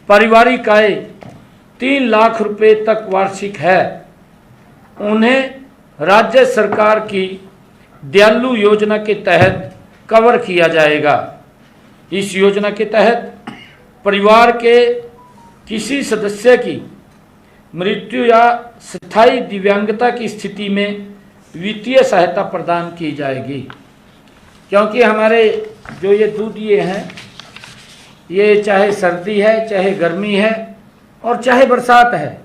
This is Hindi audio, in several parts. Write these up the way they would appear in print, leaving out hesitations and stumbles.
पारिवारिक आय 3 लाख रुपए तक वार्षिक है, उन्हें राज्य सरकार की दयालु योजना के तहत कवर किया जाएगा। इस योजना के तहत परिवार के किसी सदस्य की मृत्यु या स्थायी दिव्यांगता की स्थिति में वित्तीय सहायता प्रदान की जाएगी। क्योंकि हमारे जो ये दूध ये हैं, ये चाहे सर्दी है, चाहे गर्मी है और चाहे बरसात है,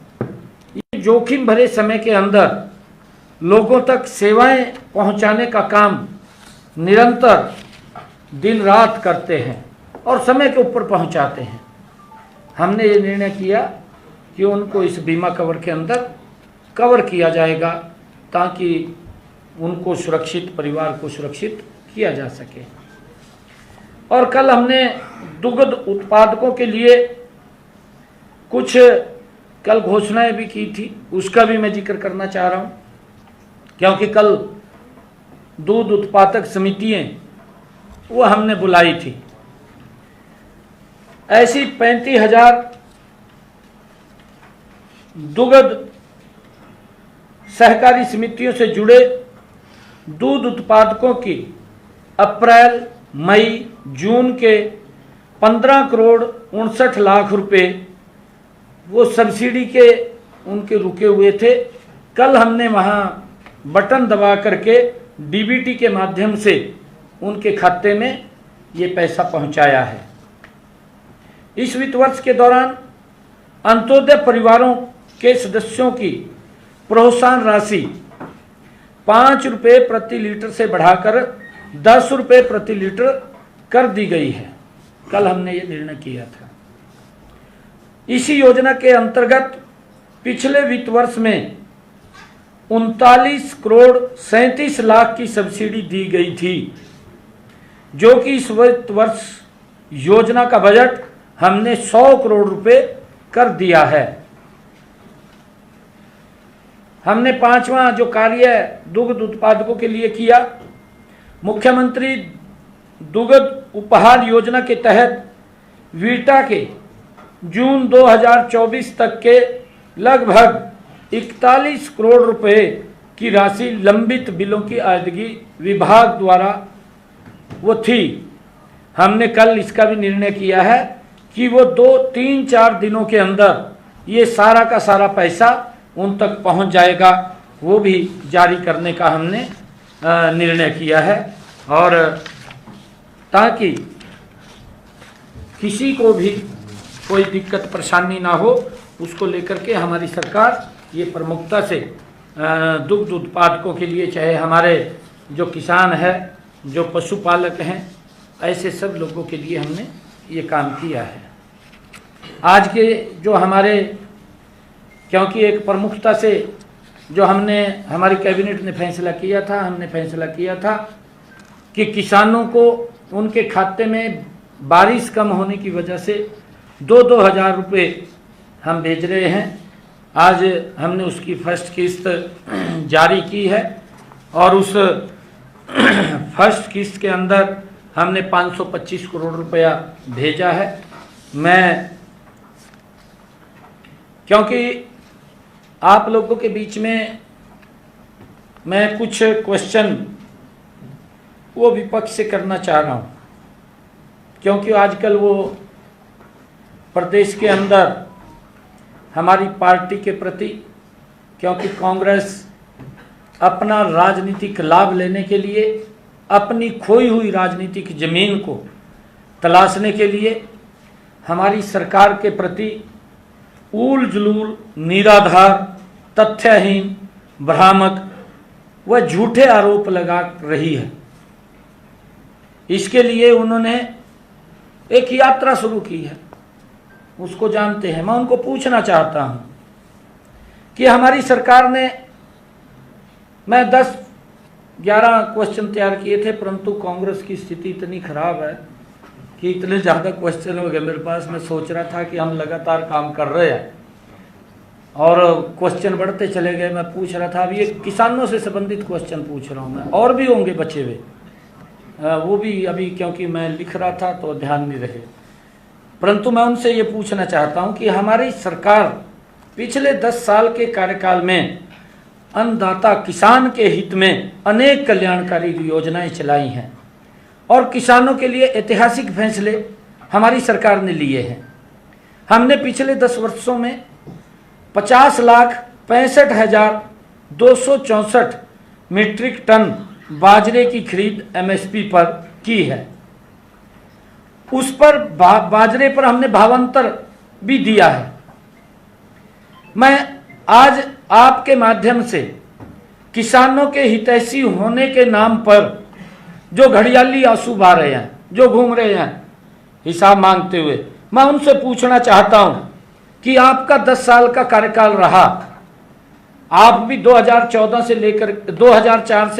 ये जोखिम भरे समय के अंदर लोगों तक सेवाएं पहुंचाने का काम निरंतर दिन रात करते हैं और समय के ऊपर पहुंचाते हैं। हमने ये निर्णय किया कि उनको इस बीमा कवर के अंदर कवर किया जाएगा ताकि उनको सुरक्षित, परिवार को सुरक्षित किया जा सके। और कल हमने दुग्ध उत्पादकों के लिए कुछ कल घोषणाएं भी की थी, उसका भी मैं जिक्र करना चाह रहा हूं, क्योंकि कल दूध उत्पादक समितियां वो हमने बुलाई थी। ऐसी 35,000 दुग्ध सहकारी समितियों से जुड़े दूध उत्पादकों की अप्रैल, मई, जून के 15 करोड़ 59 लाख रुपए वो सब्सिडी के उनके रुके हुए थे। कल हमने वहां बटन दबा करके डीबीटी के माध्यम से उनके खाते में ये पैसा पहुंचाया है। इस वित्त वर्ष के दौरान अंत्योदय परिवारों के सदस्यों की प्रोत्साहन राशि 5 रुपये प्रति लीटर से बढ़ाकर 10 रुपये प्रति लीटर कर दी गई है। कल हमने ये निर्णय किया था। इसी योजना के अंतर्गत पिछले वित्त वर्ष में 39 करोड़ 37 लाख की सब्सिडी दी गई थी, जो कि इस वित्त वर्ष योजना का बजट हमने 100 करोड़ रुपए कर दिया है। हमने 5वां जो कार्य दुग्ध उत्पादकों के लिए किया, मुख्यमंत्री दुग्ध उपहार योजना के तहत वीटा के जून 2024 तक के लगभग 41 करोड़ रुपए की राशि लंबित बिलों की अदायगी विभाग द्वारा वो थी। हमने कल इसका भी निर्णय किया है कि वो 2-3-4 दिनों के अंदर ये सारा का सारा पैसा उन तक पहुंच जाएगा, वो भी जारी करने का हमने निर्णय किया है। और ताकि किसी को भी कोई दिक्कत परेशानी ना हो, उसको लेकर के हमारी सरकार ये प्रमुखता से दुग्ध उत्पादकों के लिए, चाहे हमारे जो किसान है, जो पशुपालक हैं, ऐसे सब लोगों के लिए हमने ये काम किया है। आज के जो हमारे, क्योंकि एक प्रमुखता से जो हमने हमारी कैबिनेट ने फैसला किया था, हमने फैसला किया था कि किसानों को उनके खाते में बारिश कम होने की वजह से 2-2 हज़ार रुपये हम भेज रहे हैं। आज हमने उसकी फर्स्ट किस्त जारी की है और उस फर्स्ट किस्त के अंदर हमने 525 करोड़ रुपया भेजा है। क्योंकि आप लोगों के बीच में मैं कुछ क्वेश्चन वो विपक्ष से करना चाह रहा हूँ, क्योंकि आजकल वो प्रदेश के अंदर हमारी पार्टी के प्रति, क्योंकि कांग्रेस अपना राजनीतिक लाभ लेने के लिए, अपनी खोई हुई राजनीतिक जमीन को तलाशने के लिए हमारी सरकार के प्रति ऊल जुलूल, निराधार, तथ्यहीन, भ्रामक व झूठे आरोप लगा रही है। इसके लिए उन्होंने एक यात्रा शुरू की है, उसको जानते हैं। मैं उनको पूछना चाहता हूं कि हमारी सरकार ने, मैं 10-11 क्वेश्चन तैयार किए थे, परंतु कांग्रेस की स्थिति इतनी खराब है कि इतने ज़्यादा क्वेश्चन हो गए मेरे पास। मैं सोच रहा था कि हम लगातार काम कर रहे हैं और क्वेश्चन बढ़ते चले गए। मैं पूछ रहा था, अभी ये किसानों से संबंधित क्वेश्चन पूछ रहा हूँ मैं, और भी होंगे बचे हुए, वो भी अभी क्योंकि मैं लिख रहा था तो ध्यान नहीं रहे। परंतु मैं उनसे ये पूछना चाहता हूं कि हमारी सरकार पिछले 10 साल के कार्यकाल में अन्नदाता किसान के हित में अनेक कल्याणकारी योजनाएं चलाई हैं और किसानों के लिए ऐतिहासिक फैसले हमारी सरकार ने लिए हैं। हमने पिछले 10 वर्षों में 50,65,264 मीट्रिक टन बाजरे की खरीद एमएसपी पर की है। उस पर बाजरे पर हमने भावांतर भी दिया है। मैं आज आपके माध्यम से किसानों के हितैषी होने के नाम पर जो घड़ियाली आंसू बहा रहे हैं, जो घूम रहे हैं हिसाब मांगते हुए, मैं उनसे पूछना चाहता हूं कि आपका 10 साल का कार्यकाल रहा, आप भी 2004 से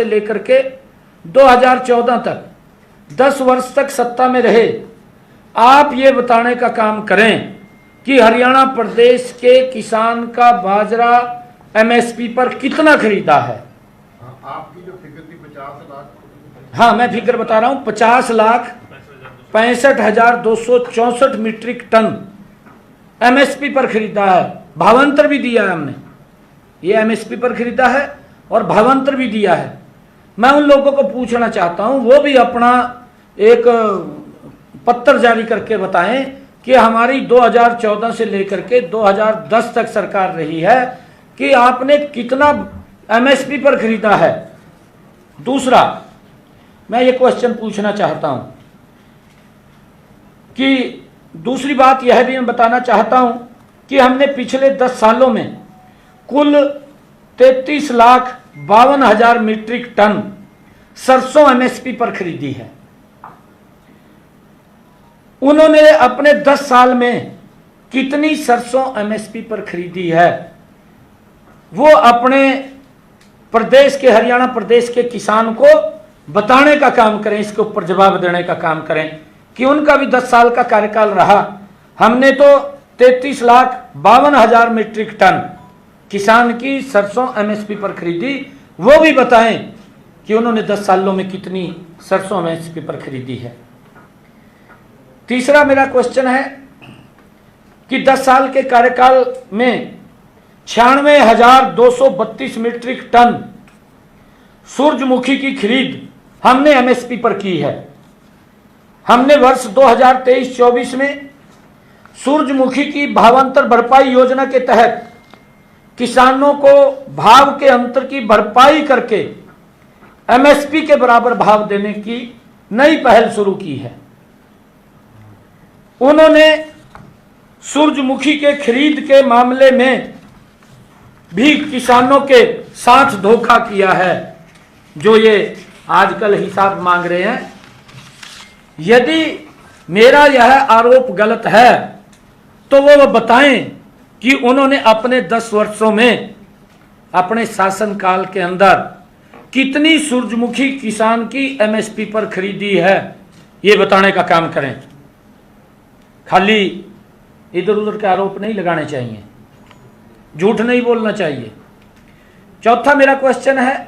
लेकर के 2014 तक 10 वर्ष तक सत्ता में रहे। आप ये बताने का काम करें कि हरियाणा प्रदेश के किसान का बाजरा एमएसपी पर कितना खरीदा है। आपकी जो फिगर थी 50 लाख, हाँ मैं फिगर बता रहा हूं, 50,65,264 मीट्रिक टन एमएसपी पर खरीदा है। भावांतर भी दिया है हमने, ये एमएसपी पर खरीदा है और भावांतर भी दिया है। मैं उन लोगों को पूछना चाहता हूं, वो भी अपना एक पत्र जारी करके बताएं कि हमारी 2014 से लेकर के 2010 तक सरकार रही है कि आपने कितना एमएसपी पर खरीदा है। दूसरा मैं ये क्वेश्चन पूछना चाहता हूं कि दूसरी बात यह भी मैं बताना चाहता हूं कि हमने पिछले 10 सालों में कुल 33,52,000 मीट्रिक टन सरसों एमएसपी पर खरीदी है। उन्होंने अपने 10 साल में कितनी सरसों एमएसपी पर खरीदी है, वो अपने प्रदेश के, हरियाणा प्रदेश के किसान को बताने का काम करें, इसके ऊपर जवाब देने का काम करें कि उनका भी 10 साल का कार्यकाल रहा। हमने तो 33,52,000 मीट्रिक टन किसान की सरसों एमएसपी पर खरीदी, वो भी बताएं कि उन्होंने 10 सालों में कितनी सरसों एमएसपी पर खरीदी है। तीसरा मेरा क्वेश्चन है कि 10 साल के कार्यकाल में 96,232 मीट्रिक टन सूरजमुखी की खरीद हमने एमएसपी पर की है। हमने वर्ष 2023-24 में सूरजमुखी की भावांतर भरपाई योजना के तहत किसानों को भाव के अंतर की भरपाई करके एमएसपी के बराबर भाव देने की नई पहल शुरू की है। उन्होंने सूरजमुखी के खरीद के मामले में भी किसानों के साथ धोखा किया है, जो ये आजकल हिसाब मांग रहे हैं। यदि मेरा यह आरोप गलत है तो वो बताएं कि उन्होंने अपने 10 वर्षों में अपने शासनकाल के अंदर कितनी सूरजमुखी किसान की एमएसपी पर खरीदी है, ये बताने का काम करें। खाली इधर उधर के आरोप नहीं लगाने चाहिए, झूठ नहीं बोलना चाहिए। चौथा मेरा क्वेश्चन है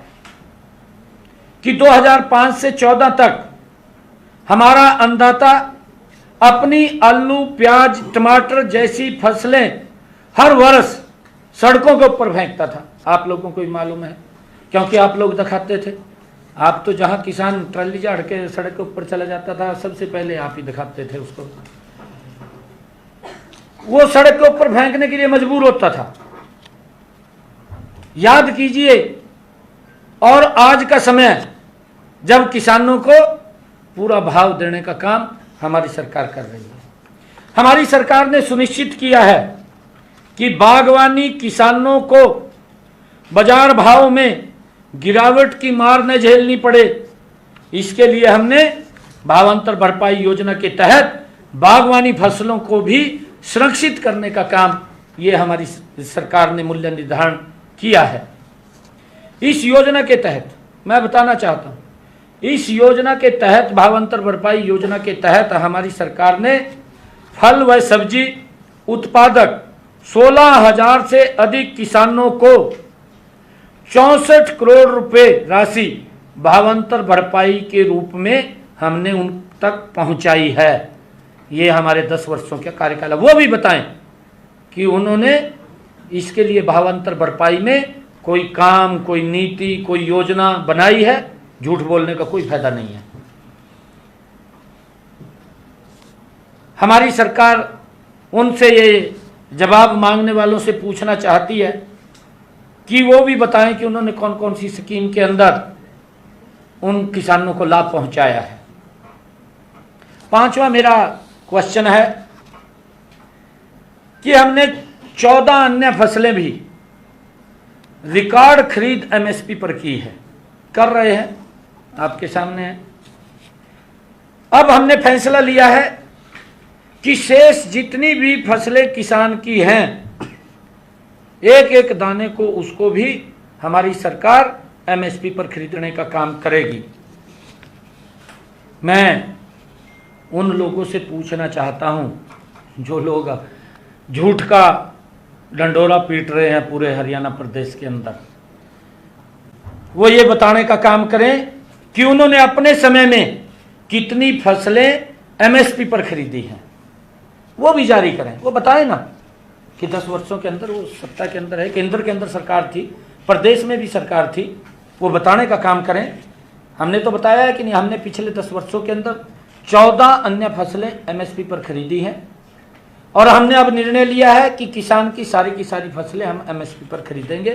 कि 2005 से 14 तक हमारा अन्नदाता अपनी आलू, प्याज, टमाटर जैसी फसलें हर वर्ष सड़कों के ऊपर फेंकता था। आप लोगों को भी मालूम है, क्योंकि आप लोग दिखाते थे। आप तो जहां किसान ट्राली झाड़ के सड़क के ऊपर चला जाता था, सबसे पहले आप ही दिखाते थे उसको। वो सड़क के ऊपर फेंकने के लिए मजबूर होता था। याद कीजिए, और आज का समय जब किसानों को पूरा भाव देने का काम हमारी सरकार कर रही है। हमारी सरकार ने सुनिश्चित किया है कि बागवानी किसानों को बाजार भाव में गिरावट की मार न झेलनी पड़े, इसके लिए हमने भावांतर भरपाई योजना के तहत बागवानी फसलों को भी सुरक्षित करने का काम ये हमारी सरकार ने मूल्य निर्धारण किया है। इस योजना के तहत मैं बताना चाहता हूं, इस योजना के तहत, भावांतर भरपाई योजना के तहत हमारी सरकार ने फल व सब्जी उत्पादक 16,000 से अधिक किसानों को 64 करोड़ रुपए राशि भावांतर भरपाई के रूप में हमने उन तक पहुंचाई है। ये हमारे 10 वर्षों का कार्यकाल है। वो भी बताएं कि उन्होंने इसके लिए भावांतर भरपाई में कोई काम, कोई नीति, कोई योजना बनाई है। झूठ बोलने का कोई फायदा नहीं है। हमारी सरकार उनसे ये जवाब मांगने वालों से पूछना चाहती है कि वो भी बताएं कि उन्होंने कौन कौन सी स्कीम के अंदर उन किसानों को लाभ पहुंचाया है। पांचवा मेरा क्वेश्चन है कि हमने 14 अन्य फसलें भी रिकॉर्ड खरीद एमएसपी पर की है, कर रहे हैं, आपके सामने है। अब हमने फैसला लिया है कि शेष जितनी भी फसलें किसान की हैं, एक एक दाने को उसको भी हमारी सरकार एमएसपी पर खरीदने का काम करेगी। मैं उन लोगों से पूछना चाहता हूं जो लोग झूठ का डंडोरा पीट रहे हैं पूरे हरियाणा प्रदेश के अंदर, वो ये बताने का काम करें कि उन्होंने अपने समय में कितनी फसलें एमएसपी पर खरीदी हैं। वो भी जारी करें, वो बताएं ना कि 10 वर्षों के अंदर वो सत्ता के अंदर है, केंद्र के अंदर सरकार थी, प्रदेश में भी सरकार थी, वो बताने का काम करें। हमने तो बताया है कि नहीं, हमने पिछले 10 वर्षों के अंदर 14 अन्य फसलें एमएसपी पर खरीदी हैं और हमने अब निर्णय लिया है कि किसान की सारी फसलें हम एमएसपी पर खरीदेंगे।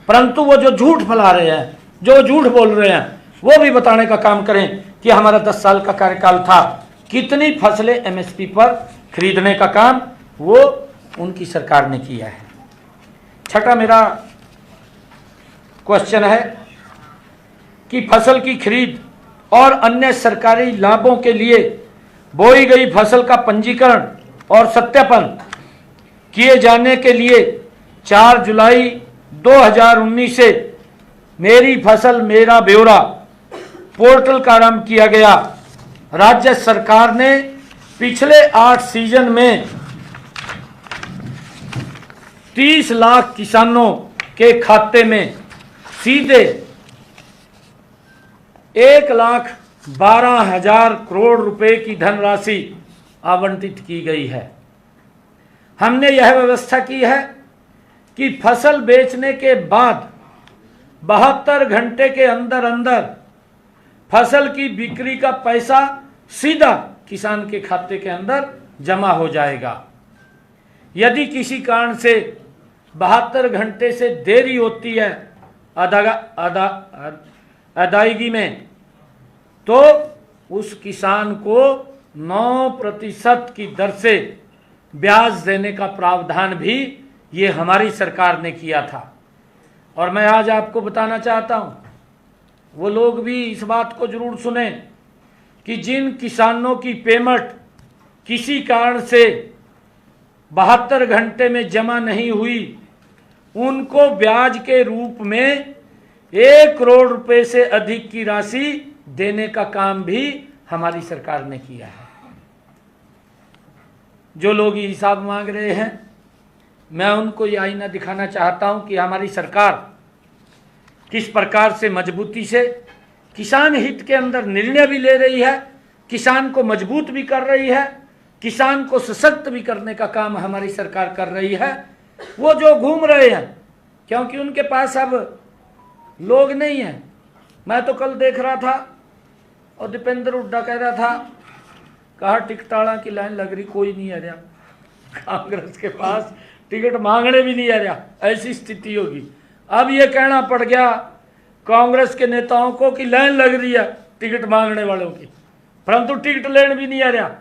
परंतु वो जो झूठ फैला रहे हैं, जो झूठ बोल रहे हैं, वो भी बताने का काम करें कि हमारा 10 साल का कार्यकाल था, कितनी फसलें एमएसपी पर खरीदने का काम वो उनकी सरकार ने किया है। छठा मेरा क्वेश्चन है कि फसल की खरीद और अन्य सरकारी लाभों के लिए बोई गई फसल का पंजीकरण और सत्यापन किए जाने के लिए 4 जुलाई 2019 से मेरी फसल मेरा ब्यौरा पोर्टल का आरंभ किया गया। राज्य सरकार ने पिछले 8 सीजन में 30 लाख किसानों के खाते में सीधे 1,12,000 करोड़ रुपए की धनराशि आवंटित की गई है। हमने यह व्यवस्था की है कि फसल बेचने के बाद 72 घंटे के अंदर अंदर फसल की बिक्री का पैसा सीधा किसान के खाते के अंदर जमा हो जाएगा। यदि किसी कारण से 72 घंटे से देरी होती है अदायगी में, तो उस किसान को 9% की दर से ब्याज देने का प्रावधान भी ये हमारी सरकार ने किया था। और मैं आज आपको बताना चाहता हूं, वो लोग भी इस बात को जरूर सुने कि जिन किसानों की पेमेंट किसी कारण से 72 घंटे में जमा नहीं हुई, उनको ब्याज के रूप में 1 करोड़ रुपए से अधिक की राशि देने का काम भी हमारी सरकार ने किया है। जो लोग ये हिसाब मांग रहे हैं, मैं उनको ये आईना दिखाना चाहता हूं कि हमारी सरकार किस प्रकार से मजबूती से किसान हित के अंदर निर्णय भी ले रही है, किसान को मजबूत भी कर रही है, किसान को सशक्त भी करने का काम हमारी सरकार कर रही है। वो जो घूम रहे हैं, क्योंकि उनके पास अब लोग नहीं हैं। मैं तो कल देख रहा था और दीपेंद्र हुड्डा कह रहा था, कहा टिकटाड़ा की लाइन लग रही, कोई नहीं आ रहा, कांग्रेस के पास टिकट मांगने भी नहीं आ रहा, ऐसी स्थिति होगी। अब ये कहना पड़ गया कांग्रेस के नेताओं को कि लाइन लग रही है टिकट मांगने वालों की, परंतु टिकट लेने भी नहीं आ रहा।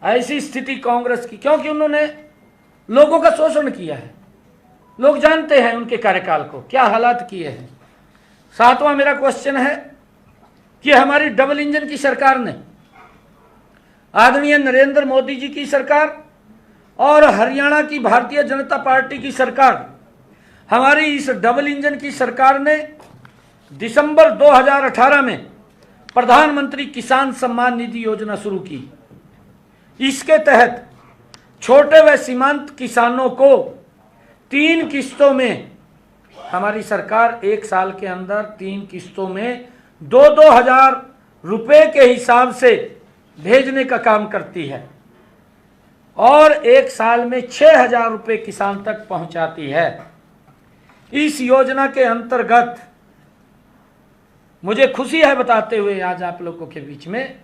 ऐसी स्थिति कांग्रेस की, क्योंकि उन्होंने लोगों का शोषण किया है। लोग जानते हैं उनके कार्यकाल को क्या हालात किए हैं। सातवां मेरा क्वेश्चन है कि हमारी डबल इंजन की सरकार ने, आदरणीय नरेंद्र मोदी जी की सरकार और हरियाणा की भारतीय जनता पार्टी की सरकार, हमारी इस डबल इंजन की सरकार ने दिसंबर 2018 में प्रधानमंत्री किसान सम्मान निधि योजना शुरू की। इसके तहत छोटे व सीमांत किसानों को 3 किस्तों में हमारी सरकार 1 साल के अंदर 3 किस्तों में 2-2 हजार रुपए के हिसाब से भेजने का काम करती है और एक साल में 6,000 रुपये किसान तक पहुंचाती है। इस योजना के अंतर्गत मुझे खुशी है बताते हुए आज आप लोगों के बीच में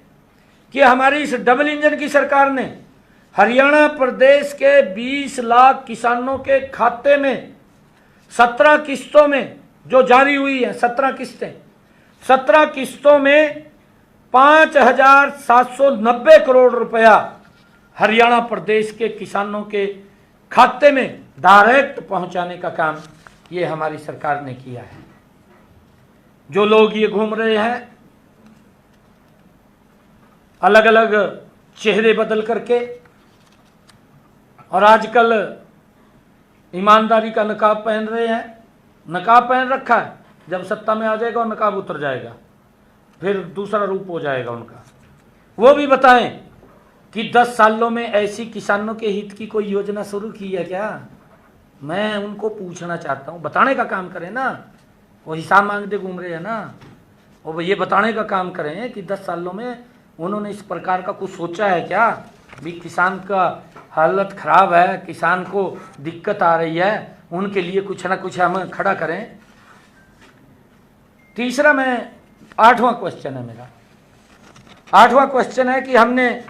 कि हमारी इस डबल इंजन की सरकार ने हरियाणा प्रदेश के 20 लाख किसानों के खाते में 17 किस्तों में जो जारी हुई है, 17 किस्तें, 17 किस्तों में 5,790 करोड़ रुपया हरियाणा प्रदेश के किसानों के खाते में डायरेक्ट पहुंचाने का काम ये हमारी सरकार ने किया है। जो लोग ये घूम रहे हैं अलग अलग चेहरे बदल करके और आजकल ईमानदारी का नकाब पहन रहे हैं, नकाब पहन रखा है, जब सत्ता में आ जाएगा और नकाब उतर जाएगा, फिर दूसरा रूप हो जाएगा उनका। वो भी बताएं कि 10 सालों में ऐसी किसानों के हित की कोई योजना शुरू की है क्या? मैं उनको पूछना चाहता हूँ, बताने का काम करें ना, वो हिसाब मांगते घूम रहे हैं ना, और ये बताने का काम करें कि 10 सालों में उन्होंने इस प्रकार का कुछ सोचा है क्या? भी किसान का हालत खराब है, किसान को दिक्कत आ रही है, उनके लिए कुछ ना कुछ हम खड़ा करें। तीसरा, मैं 8वां क्वेश्चन है मेरा, 8वां क्वेश्चन है कि हमने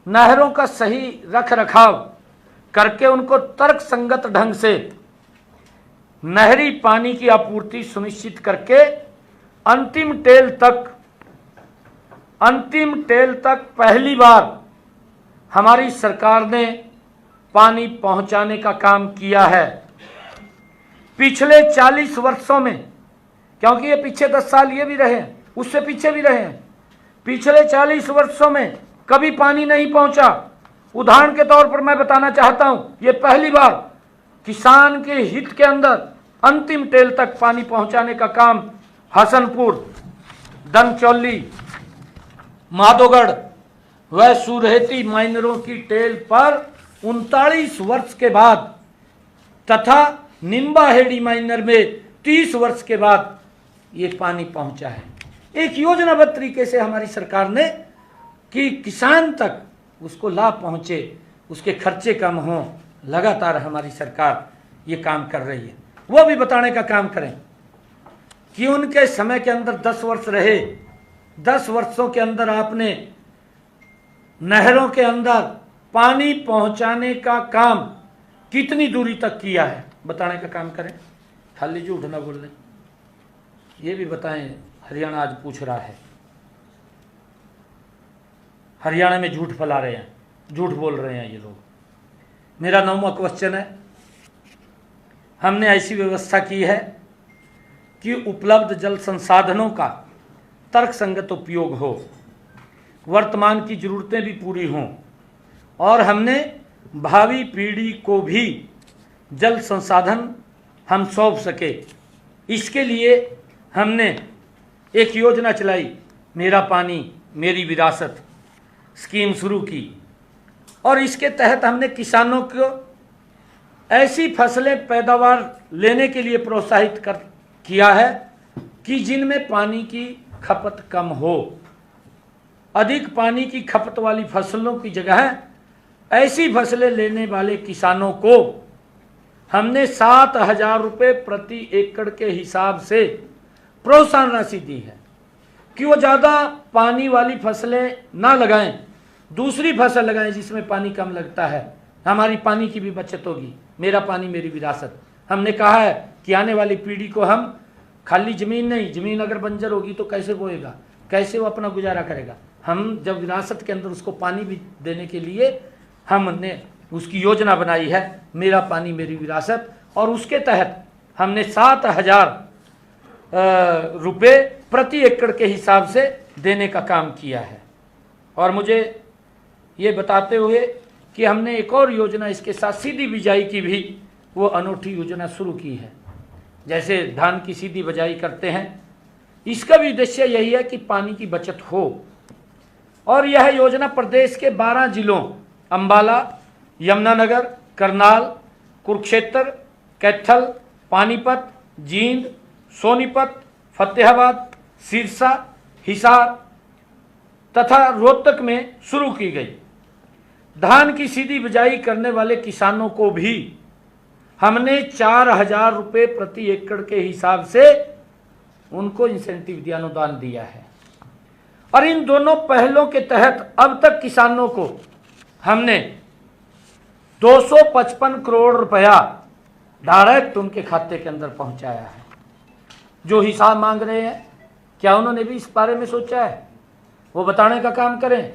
नहरों का सही रख रखाव करके उनको तर्क संगत ढंग से नहरी पानी की आपूर्ति सुनिश्चित करके अंतिम टेल तक पहली बार हमारी सरकार ने पानी पहुंचाने का काम किया है। पिछले 40 वर्षों में, क्योंकि ये पीछे 10 साल ये भी रहे हैं, उससे पीछे भी रहे हैं, पिछले 40 वर्षों में कभी पानी नहीं पहुंचा। उदाहरण के तौर पर मैं बताना चाहता हूं, ये पहली बार किसान के हित के अंदर अंतिम टेल तक पानी पहुंचाने का काम हसनपुर, धनचौली, माधोगढ़ व सुरहेती माइनरों की टेल पर 39 वर्ष के बाद तथा निम्बाहेड़ी माइनर में 30 वर्ष के बाद ये पानी पहुंचा है। एक योजनाबद्ध तरीके से हमारी सरकार ने कि किसान तक उसको लाभ पहुंचे, उसके खर्चे कम हों, लगातार हमारी सरकार ये काम कर रही है। वो भी बताने का काम करें कि उनके समय के अंदर 10 वर्ष रहे, 10 वर्षों के अंदर आपने नहरों के अंदर पानी पहुंचाने का काम कितनी दूरी तक किया है, बताने का काम करें। खाली झूठ ना बोल रहे, ये भी बताएं। हरियाणा आज पूछ रहा है, हरियाणा में झूठ फैला रहे हैं, झूठ बोल रहे हैं ये लोग। मेरा 9वां क्वेश्चन है, हमने ऐसी व्यवस्था की है कि उपलब्ध जल संसाधनों का तर्कसंगत उपयोग हो, वर्तमान की जरूरतें भी पूरी हों और हमने भावी पीढ़ी को भी जल संसाधन हम सौंप सके। इसके लिए हमने एक योजना चलाई, मेरा पानी मेरी विरासत स्कीम शुरू की और इसके तहत हमने किसानों को ऐसी फसलें पैदावार लेने के लिए प्रोत्साहित किया है कि जिनमें पानी की खपत कम हो। अधिक पानी की खपत वाली फसलों की जगह ऐसी फसलें लेने वाले किसानों को हमने 7,000 रुपये प्रति एकड़ के हिसाब से प्रोत्साहन राशि दी है कि वो ज़्यादा पानी वाली फसलें ना लगाएं, दूसरी फसल लगाएं जिसमें पानी कम लगता है। हमारी पानी की भी बचत होगी। मेरा पानी मेरी विरासत। हमने कहा है कि आने वाली पीढ़ी को हम खाली ज़मीन नहीं, ज़मीन अगर बंजर होगी तो कैसे बोएगा, कैसे वो अपना गुजारा करेगा। हम जब विरासत के अंदर उसको पानी भी देने के लिए हमने उसकी योजना बनाई है, मेरा पानी मेरी विरासत, और उसके तहत हमने 7,000 रुपये प्रति एकड़ के हिसाब से देने का काम किया है। और मुझे ये बताते हुए कि हमने एक और योजना इसके साथ सीधी बिजाई की भी वो अनूठी योजना शुरू की है। जैसे धान की सीधी बिजाई करते हैं, इसका भी उद्देश्य यही है कि पानी की बचत हो। और यह योजना प्रदेश के 12 जिलों अंबाला, यमुनानगर, करनाल, कुरुक्षेत्र, कैथल, पानीपत, जींद, सोनीपत, फतेहाबाद, सिरसा, हिसार तथा रोहतक में शुरू की गई। धान की सीधी बिजाई करने वाले किसानों को भी हमने 4,000 रुपये प्रति एकड़ के हिसाब से उनको इंसेंटिव दिया, अनुदान दिया है। और इन दोनों पहलों के तहत अब तक किसानों को हमने 255 करोड़ रुपया डायरेक्ट उनके खाते के अंदर पहुंचाया है। जो हिसाब मांग रहे हैं, क्या उन्होंने भी इस बारे में सोचा है? वो बताने का काम करें।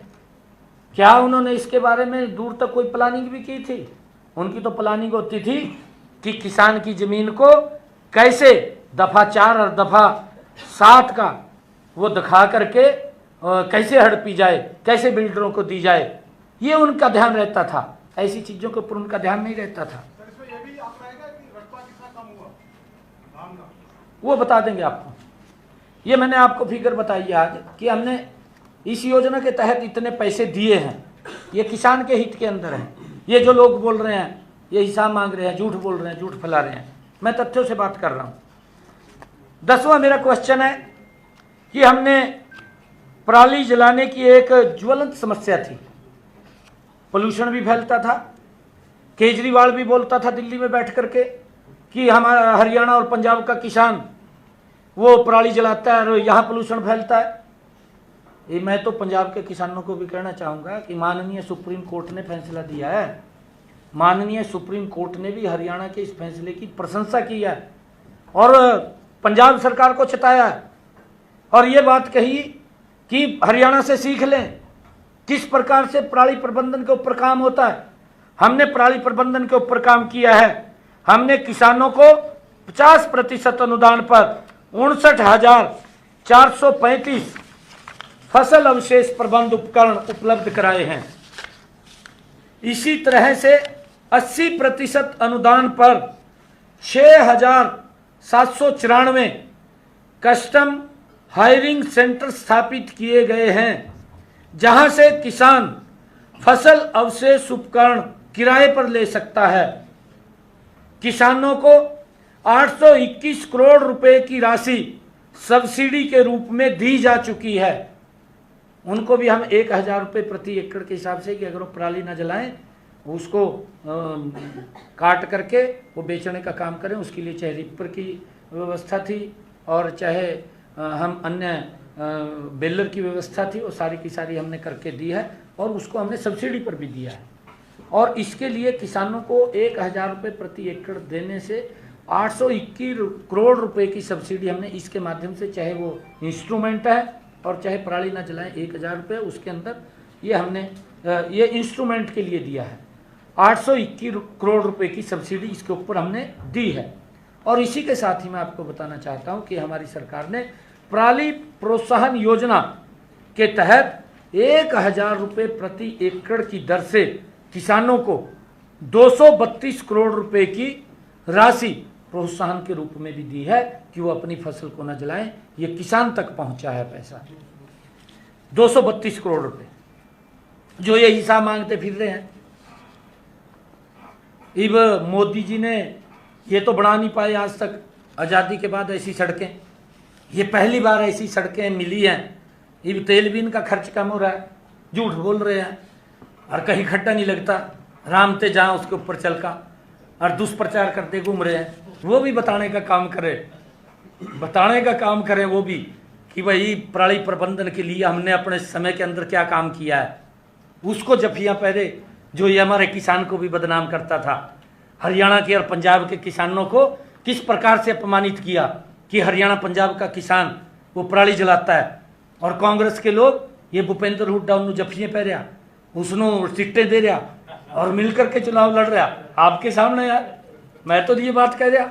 क्या उन्होंने इसके बारे में दूर तक कोई प्लानिंग भी की थी? उनकी तो प्लानिंग होती थी कि किसान की जमीन को कैसे दफा 4 और दफा 7 का वो दिखा करके कैसे हड़पी जाए, कैसे बिल्डरों को दी जाए, ये उनका ध्यान रहता था। ऐसी चीजों के ऊपर उनका ध्यान नहीं रहता था। वो बता देंगे आपको। ये मैंने आपको फिगर बताई है आज कि हमने इस योजना के तहत इतने पैसे दिए हैं। ये किसान के हित के अंदर है। ये जो लोग बोल रहे हैं, ये हिसाब मांग रहे हैं, झूठ बोल रहे हैं, झूठ फैला रहे हैं, मैं तथ्यों से बात कर रहा हूँ। 10वां मेरा क्वेश्चन है कि हमने पराली जलाने की एक ज्वलंत समस्या थी। पोल्यूशन भी फैलता था। केजरीवाल भी बोलता था दिल्ली में बैठ करके कि हमारा हरियाणा और पंजाब का किसान वो पराली जलाता है और यहाँ पोल्यूशन फैलता है। ये मैं तो पंजाब के किसानों को भी कहना चाहूँगा कि माननीय सुप्रीम कोर्ट ने फैसला दिया है। माननीय सुप्रीम कोर्ट ने भी हरियाणा के इस फैसले की प्रशंसा की है और पंजाब सरकार को चिताया है और ये बात कही कि हरियाणा से सीख लें किस प्रकार से पराली प्रबंधन के ऊपर काम होता है। हमने पराली प्रबंधन के ऊपर काम किया है। हमने किसानों को 50% अनुदान पर 59,435 फसल अवशेष प्रबंध उपकरण उपलब्ध कराए हैं। इसी तरह से 80% अनुदान पर 6,794 कस्टम हायरिंग सेंटर स्थापित किए गए हैं, जहां से किसान फसल अवशेष उपकरण किराए पर ले सकता है। किसानों को 821 करोड़ रुपए की राशि सब्सिडी के रूप में दी जा चुकी है। उनको भी हम 1,000 रुपये प्रति एकड़ के हिसाब से कि अगर वो पराली ना जलाएं, उसको काट करके वो बेचने का काम करें, उसके लिए चाहे रिपर की व्यवस्था थी और चाहे हम अन्य बेलर की व्यवस्था थी, वो सारी की सारी हमने करके दी है और उसको हमने सब्सिडी पर भी दिया है। और इसके लिए किसानों को 1,000 रुपये प्रति एकड़ देने से 821 करोड़ रुपए की सब्सिडी हमने इसके माध्यम से, चाहे वो इंस्ट्रूमेंट है और चाहे पराली ना जलाएं, 1,000 रुपये उसके अंदर ये हमने ये इंस्ट्रूमेंट के लिए दिया है। 821 करोड़ रुपए की सब्सिडी इसके ऊपर हमने दी है। और इसी के साथ ही मैं आपको बताना चाहता हूं कि हमारी सरकार ने पराली प्रोत्साहन योजना के तहत 1,000 रुपये प्रति एकड़ की दर से किसानों को 232 करोड़ रुपए की राशि प्रोत्साहन के रूप में भी दी है कि वो अपनी फसल को न जलाएं। ये किसान तक पहुंचा है पैसा 232 करोड़ रुपए, जो ये हिसाब मांगते फिर रहे हैं। इब मोदी जी ने ये तो बना नहीं पाए आज तक, आज़ादी के बाद ऐसी सड़कें, ये पहली बार ऐसी सड़कें मिली हैं। इब तेल भी इनका खर्च कम हो रहा है, झूठ बोल रहे हैं और कहीं खट्टा नहीं लगता, राम ते जहाँ उसके ऊपर चलका और दुष्प्रचार करते घूम रहे हैं। वो भी बताने का काम करे, बताने का काम करें वो भी कि भाई पराली प्रबंधन के लिए हमने अपने समय के अंदर क्या काम किया है। उसको जफियाँ पहरे जो ये हमारे किसान को भी बदनाम करता था। हरियाणा के और पंजाब के किसानों को किस प्रकार से अपमानित किया कि हरियाणा पंजाब का किसान वो पराली जलाता है और कांग्रेस के लोग ये भूपेंद्र हुड्डा उन्होंने जफियाँ पहरिया, उसनों सीटें दे रहा और मिलकर के चुनाव लड़ रहा आपके सामने। यार मैं तो ये बात कह रहा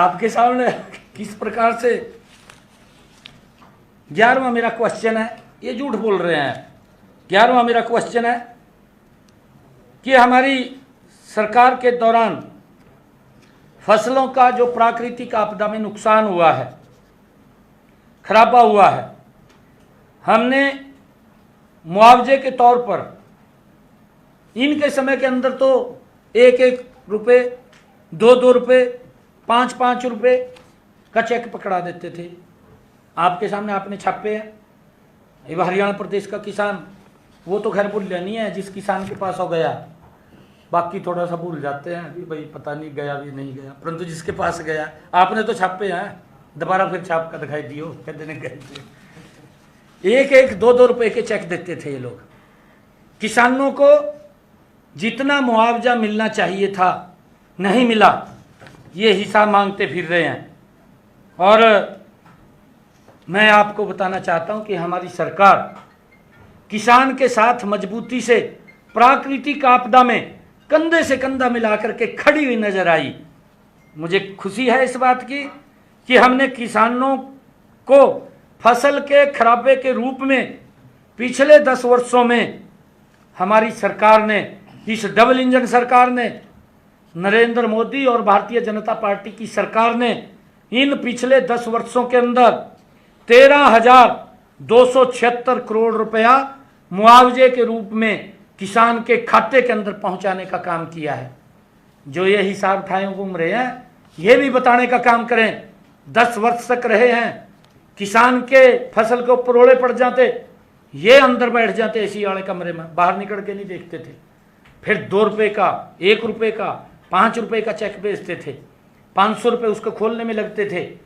आपके सामने किस प्रकार से। 11वां मेरा क्वेश्चन है, ये झूठ बोल रहे हैं। 11वां मेरा क्वेश्चन है कि हमारी सरकार के दौरान फसलों का जो प्राकृतिक आपदा में नुकसान हुआ है, खराबा हुआ है, हमने मुआवजे के तौर पर इनके समय के अंदर तो 1-1 रुपये, 2-2 रुपये, 5-5 रुपये का चेक पकड़ा देते थे। आपके सामने आपने छापे हैं, ये हरियाणा प्रदेश का किसान, वो तो खैर भूल नहीं है, जिस किसान के पास हो गया, बाकी थोड़ा सा भूल जाते हैं कि भाई पता नहीं गया भी नहीं गया, परंतु जिसके पास गया, आपने तो छापे हैं, दोबारा फिर छाप कर दिखाई दियो कहते नहीं गए थे। एक एक दो दो रुपए के चेक देते थे ये लोग। किसानों को जितना मुआवजा मिलना चाहिए था नहीं मिला, ये हिसाब मांगते फिर रहे हैं। और मैं आपको बताना चाहता हूं कि हमारी सरकार किसान के साथ मजबूती से प्राकृतिक आपदा में कंधे से कंधा मिलाकर के खड़ी हुई नजर आई। मुझे खुशी है इस बात की कि हमने किसानों को फसल के खराबे के रूप में पिछले 10 वर्षों में हमारी सरकार ने, इस डबल इंजन सरकार ने, नरेंद्र मोदी और भारतीय जनता पार्टी की सरकार ने इन पिछले 10 वर्षों के अंदर 13,276 करोड़ रुपया मुआवजे के रूप में किसान के खाते के अंदर पहुंचाने का काम किया है। जो ये हिसाब ठाए घूम रहे हैं, ये भी बताने का काम करें। 10 वर्ष तक रहे हैं, किसान के फसल के ऊपर ओले पड़ जाते, ये अंदर बैठ जाते एसी वाले कमरे में, बाहर निकल के नहीं देखते थे। फिर 2 रुपये का, 1 रुपये का, 5 रुपये का चेक भेजते थे, 500 रुपये उसको खोलने में लगते थे,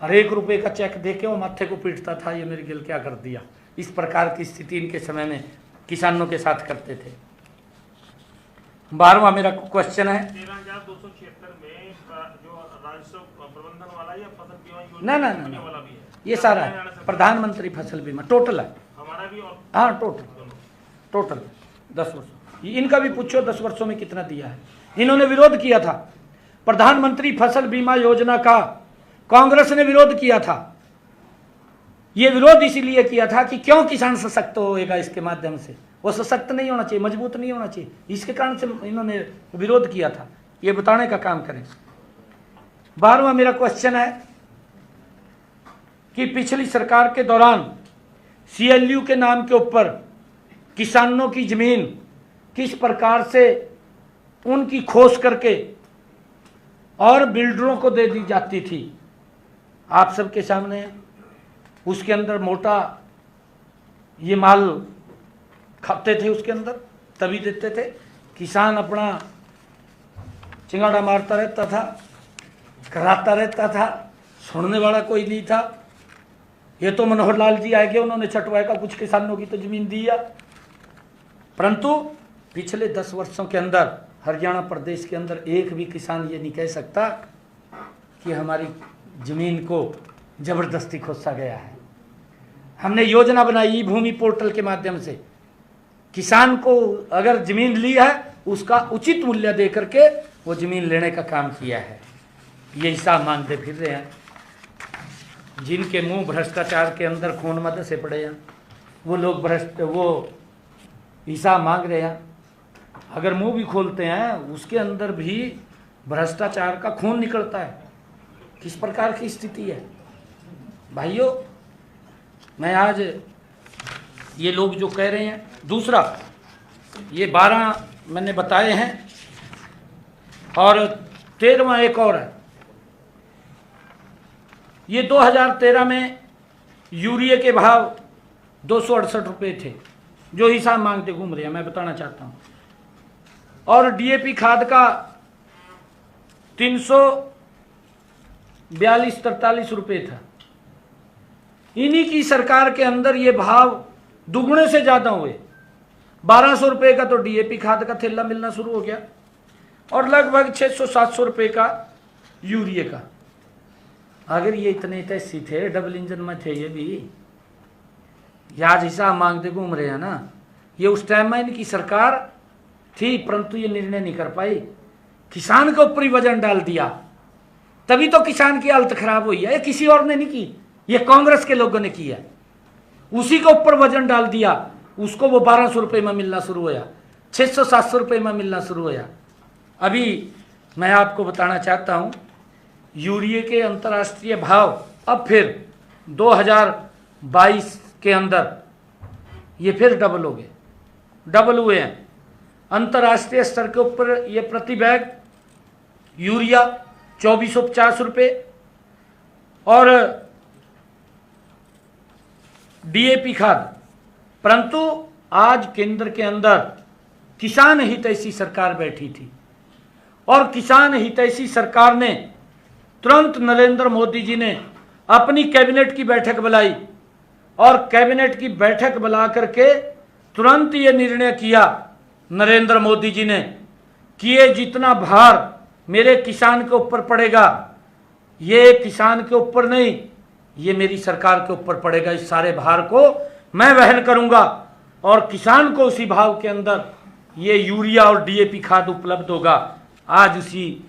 और 1 रुपये का चेक देके वो माथे को पीटता था, ये मेरे गिल क्या कर दिया। इस प्रकार की स्थिति इनके समय में किसानों के साथ करते थे। 12वां मेरा क्वेश्चन है, 13,276 में जो राजस्व प्रबंधन वाला या फसल बीमा ना योजना ना ना ना, वाला भी है, ये सारा है प्रधानमंत्री फसल बीमा, टोटल है। हमारा भी और हाँ टोटल 10 वर्ष। इनका भी पूछो 10 वर्षों में कितना दिया है। इन्होंने विरोध किया था प्रधानमंत्री फसल बीमा योजना का, कांग्रेस ने विरोध किया था। ये विरोध इसीलिए किया था कि क्यों किसान सशक्त होएगा इसके माध्यम से, वो सशक्त नहीं होना चाहिए, मजबूत नहीं होना चाहिए, इसके कारण से इन्होंने विरोध किया था। ये बताने का काम करें। 12वां मेरा क्वेश्चन है कि पिछली सरकार के दौरान CLU के नाम के ऊपर किसानों की जमीन किस प्रकार से उनकी खोज करके और बिल्डरों को दे दी जाती थी, आप सबके सामने है। उसके अंदर मोटा ये माल खाते थे, उसके अंदर तभी देते थे। किसान अपना चिंगाड़ा मारता रहता था, कराता रहता था, सुनने वाला कोई नहीं था। ये तो मनोहर लाल जी आए गए, उन्होंने छटवाए का कुछ किसानों की तो जमीन दी है, परंतु पिछले 10 वर्षों के अंदर हरियाणा प्रदेश के अंदर एक भी किसान ये नहीं कह सकता कि हमारी जमीन को जबरदस्ती खोसा गया है। हमने योजना बनाई भूमि पोर्टल के माध्यम से, किसान को अगर जमीन ली है उसका उचित मूल्य दे करके वो जमीन लेने का काम किया है। ये हिसाब मांगते फिर रहे हैं। जिनके मुंह भ्रष्टाचार के अंदर खून मद से पड़े हैं, वो लोग वो हिसाब मांग रहे हैं। अगर मुंह भी खोलते हैं उसके अंदर भी भ्रष्टाचार का खून निकलता है। किस प्रकार की स्थिति है भाइयों। मैं आज ये लोग जो कह रहे हैं, दूसरा ये 12 मैंने बताए हैं और 13वां एक और है। ये 2013 में यूरिया के भाव 268 रुपये थे, जो हिसाब मांगते घूम रहे हैं, मैं बताना चाहता हूँ। और DAP खाद का 342-43 रुपये था। इन्हीं की सरकार के अंदर ये भाव दुगने से ज़्यादा हुए। 1200 रुपये का तो DAP खाद का थैला मिलना शुरू हो गया और लगभग 600-700 रुपये का यूरिया का। अगर ये इतने तैसी थे, डबल इंजन में थे ये भी, आज हिसाब मांगते घूम रहे हैं ना। ये उस टाइम में इनकी सरकार थी, परंतु ये निर्णय नहीं कर पाई, किसान के ऊपर ही वजन डाल दिया, तभी तो किसान की हालत खराब हुई है। ये किसी और ने नहीं की, ये कांग्रेस के लोगों ने किया। उसी के ऊपर वजन डाल दिया, उसको वो 1200 रुपये में मिलना शुरू हुआ, 600-700 रुपये में मिलना शुरू हुआ। अभी मैं आपको बताना चाहता हूँ, यूरिया के अंतर्राष्ट्रीय भाव अब फिर 2022 के अंदर ये फिर डबल हो गए, डबल हुए हैं। अंतर्राष्ट्रीय स्तर के ऊपर ये प्रति बैग यूरिया 2450 रुपये और DAP खाद परंतु आज केंद्र के अंदर किसान हितैषी सरकार बैठी थी और किसान हितैषी सरकार ने तुरंत नरेंद्र मोदी जी ने अपनी कैबिनेट की बैठक बुलाई और कैबिनेट की बैठक बुला करके तुरंत ये निर्णय किया नरेंद्र मोदी जी ने कि ये जितना भार मेरे किसान के ऊपर पड़ेगा, ये किसान के ऊपर नहीं, ये मेरी सरकार के ऊपर पड़ेगा। इस सारे भार को मैं वहन करूंगा और किसान को उसी भाव के अंदर ये यूरिया और डीएपी खाद उपलब्ध होगा। आज उसी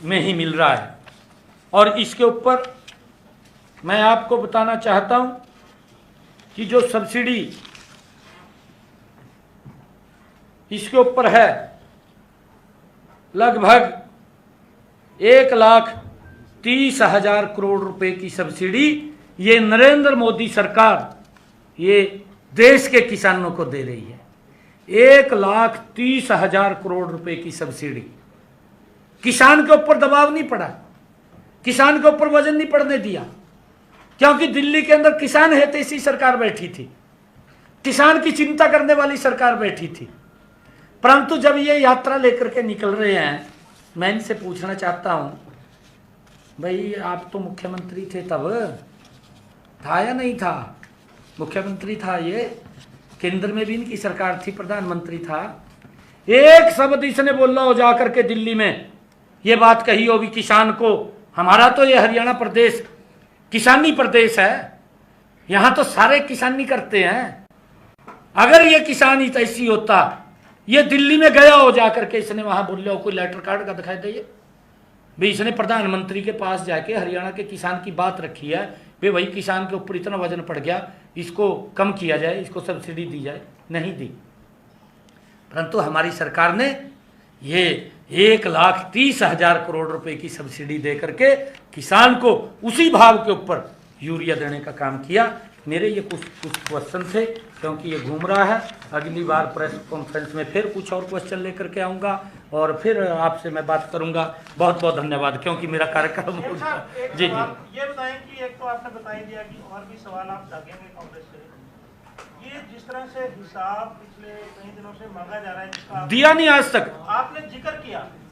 में ही मिल रहा है। और इसके ऊपर मैं आपको बताना चाहता हूं कि जो सब्सिडी इसके ऊपर है, लगभग 1,30,000 करोड़ रुपए की सब्सिडी ये नरेंद्र मोदी सरकार ये देश के किसानों को दे रही है। 1,30,000 करोड़ रुपए की सब्सिडी। किसान के ऊपर दबाव नहीं पड़ा, किसान के ऊपर वजन नहीं पड़ने दिया, क्योंकि दिल्ली के अंदर किसान हितैषी सरकार बैठी थी, किसान की चिंता करने वाली सरकार बैठी थी। परंतु जब ये यात्रा लेकर के निकल रहे हैं, मैं इनसे पूछना चाहता हूं, भाई आप तो मुख्यमंत्री थे, तब था या नहीं था? मुख्यमंत्री था, ये केंद्र में भी इनकी सरकार थी, प्रधानमंत्री था। एक शब्द इसने बोला हो जाकर के दिल्ली में, ये बात कही हो भी किसान को, हमारा तो ये हरियाणा प्रदेश किसानी प्रदेश है, यहां तो सारे किसानी करते हैं। अगर ये किसान हितैषी होता, ये दिल्ली में गया हो जाकर के इसने वहां बोले हो, कोई लेटर कार्ड का दिखाई दे भाई इसने प्रधानमंत्री के पास जाके हरियाणा के किसान की बात रखी है, भाई वही किसान के ऊपर इतना वजन पड़ गया, इसको कम किया जाए, इसको सब्सिडी दी जाए, नहीं दी। परंतु हमारी सरकार ने ये 1,30,000 करोड़ रुपए की सब्सिडी दे करके किसान को उसी भाव के ऊपर यूरिया देने का काम किया। मेरे ये कुछ क्वेश्चन थे, क्योंकि ये घूम रहा है। अगली बार प्रेस कॉन्फ्रेंस में फिर कुछ और क्वेश्चन लेकर के आऊँगा और फिर आपसे मैं बात करूँगा। बहुत बहुत धन्यवाद, क्योंकि मेरा कार्यक्रम हो गया। जी जी, ये बताएं कि एक तो आपने बता ही दिया कि और भी सवाल आप दागेंगे कांग्रेस से। ये जिस तरह से हिसाब पिछले कई दिनों से मांगा जा रहा है, जिसका दिया नहीं आज तक। आपने जिक्र किया